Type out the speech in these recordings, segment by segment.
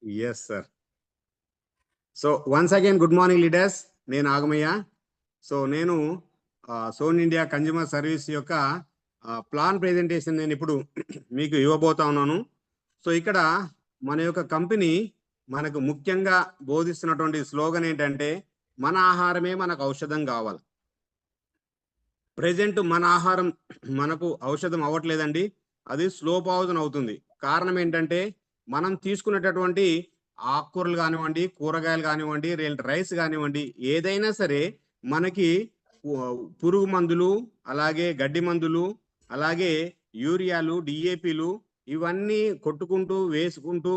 Yes, sir. So once again, good morning, leaders. నేను Agamayya. So నేను సోన్ India consumer service యొక్క plan presentation నేను ఇప్పుడు మీకు ఇవ్వబోతా ఉన్నాను. సో ఇక్కడ మన యొక్క కంపెనీ మనకు ముఖ్యంగా బోధిస్తున్నటువంటి స్లోగన్ ఏంటంటే, మన ఆహారమే మనకు ఔషధం కావాలి. ప్రెజెంట్ మన ఆహారం మనకు ఔషధం అవ్వట్లేదండి, అది స్లో పాయిజన్ అవుతుంది. కారణం ఏంటంటే, మనం తీసుకునేటటువంటి ఆకుకూరలు కానివ్వండి, కూరగాయలు కానివ్వండి, రైస్ కానివ్వండి, ఏదైనా సరే మనకి పురుగు మందులు, అలాగే గడ్డి మందులు, అలాగే యూరియాలు, డిఏపిలు ఇవన్నీ కొట్టుకుంటూ వేసుకుంటూ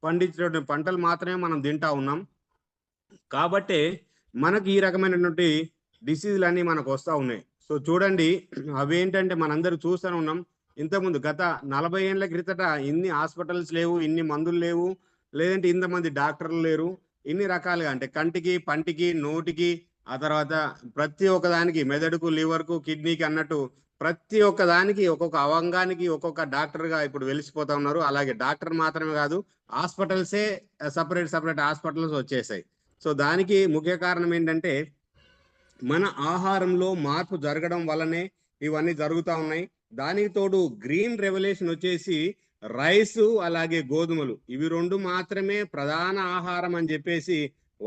పండించేటువంటి పంటలు మాత్రమే మనం తింటా ఉన్నాం. కాబట్టి మనకి ఈ రకమైనటువంటి డిసీజులు అన్నీ మనకు వస్తూ ఉన్నాయి. సో చూడండి, అవేంటంటే మనందరూ చూస్తూనే ఉన్నాం. ఇంతకుముందు గత 40 ఏళ్ల క్రితట ఇన్ని హాస్పిటల్స్ లేవు, ఇన్ని మందులు లేవు, లేదంటే ఇంతమంది డాక్టర్లు లేరు. ఇన్ని రకాలుగా అంటే కంటికి, పంటికి, నోటికి, ఆ తర్వాత ప్రతి ఒక్క దానికి, మెదడుకు, లివర్కు, కిడ్నీకి అన్నట్టు ప్రతి ఒక్క దానికి, ఒక్కొక్క అవంగానికి ఒక్కొక్క డాక్టర్గా ఇప్పుడు వెలిసిపోతా ఉన్నారు. అలాగే డాక్టర్ మాత్రమే కాదు, హాస్పిటల్సే సపరేట్ హాస్పిటల్స్ వచ్చేసాయి. సో దానికి ముఖ్య కారణం ఏంటంటే, మన ఆహారంలో మార్పు జరగడం వల్లనే ఇవన్నీ జరుగుతూ ఉన్నాయి. దానికి తోడు గ్రీన్ రెవల్యూషన్ వచ్చేసి రైసు, అలాగే గోధుమలు, ఇవి రెండు మాత్రమే ప్రధాన ఆహారం అని చెప్పేసి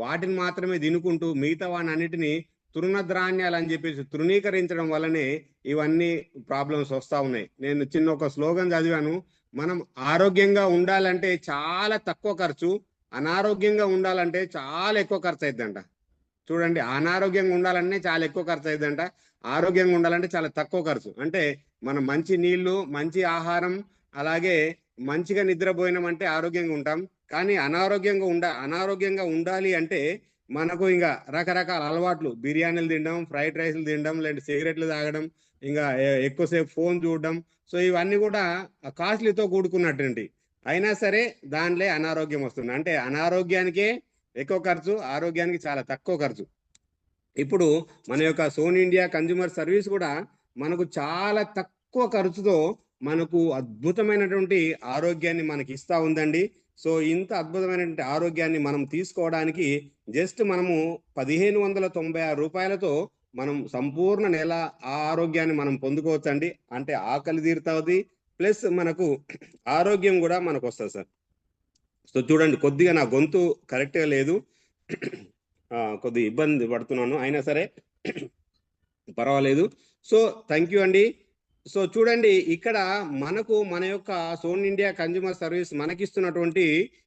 వాటిని మాత్రమే తినుకుంటూ మిగతా వాని అన్నిటిని తృణధాన్యాలు అని చెప్పేసి తృణీకరించడం వల్లనే ఇవన్నీ ప్రాబ్లమ్స్ వస్తూ ఉన్నాయి. నేను చిన్న ఒక స్లోగన్ చదివాను, మనం ఆరోగ్యంగా ఉండాలంటే చాలా తక్కువ ఖర్చు, అనారోగ్యంగా ఉండాలంటే చాలా ఎక్కువ ఖర్చు అవుతుందంట. చూడండి, అనారోగ్యంగా ఉండాలంటే చాలా ఎక్కువ ఖర్చు అవుతుందంట, ఆరోగ్యంగా ఉండాలంటే చాలా తక్కువ ఖర్చు. అంటే మనం మంచి నీళ్లు, మంచి ఆహారం, అలాగే మంచిగా నిద్రపోయినామంటే ఆరోగ్యంగా ఉంటాం. కానీ అనారోగ్యంగా ఉండాలి అంటే మనకు ఇంకా రకరకాల అలవాట్లు, బిర్యానీలు తినడం, ఫ్రైడ్ రైస్లు తినడం, లేదంటే సిగరెట్లు తాగడం, ఇంకా ఎక్కువసేపు ఫోన్ చూడడం, సో ఇవన్నీ కూడా కాస్ట్లీతో కూడుకున్నటువంటి, అయినా సరే దానిలో అనారోగ్యం వస్తుంది. అంటే అనారోగ్యానికే ఎక్కువ ఖర్చు, ఆరోగ్యానికి చాలా తక్కువ ఖర్చు. ఇప్పుడు మన యొక్క సోన్ ఇండియా కన్జ్యూమర్ సర్వీస్ కూడా మనకు చాలా తక్కువ ఖర్చుతో మనకు అద్భుతమైనటువంటి ఆరోగ్యాన్ని మనకి ఇస్తా ఉందండి. సో ఇంత అద్భుతమైనటువంటి ఆరోగ్యాన్ని మనం తీసుకోవడానికి జస్ట్ మనము 1596 రూపాయలతో మనం సంపూర్ణ నెల ఆ ఆరోగ్యాన్ని మనం పొందుకోవచ్చండి. అంటే ఆకలి తీరుతుంది, ప్లస్ మనకు ఆరోగ్యం కూడా మనకు వస్తుంది సార్. సో చూడండి, కొద్దిగా నా గొంతు కరెక్ట్గా లేదు, కొద్ది ఇబ్బంది పడుతున్నాను, అయినా సరే పర్వాలేదు. సో థ్యాంక్ యూ అండి. సో చూడండి, ఇక్కడ మనకు మన యొక్క సోన్ ఇండియా కన్జ్యూమర్ సర్వీస్ మనకిస్తున్నటువంటి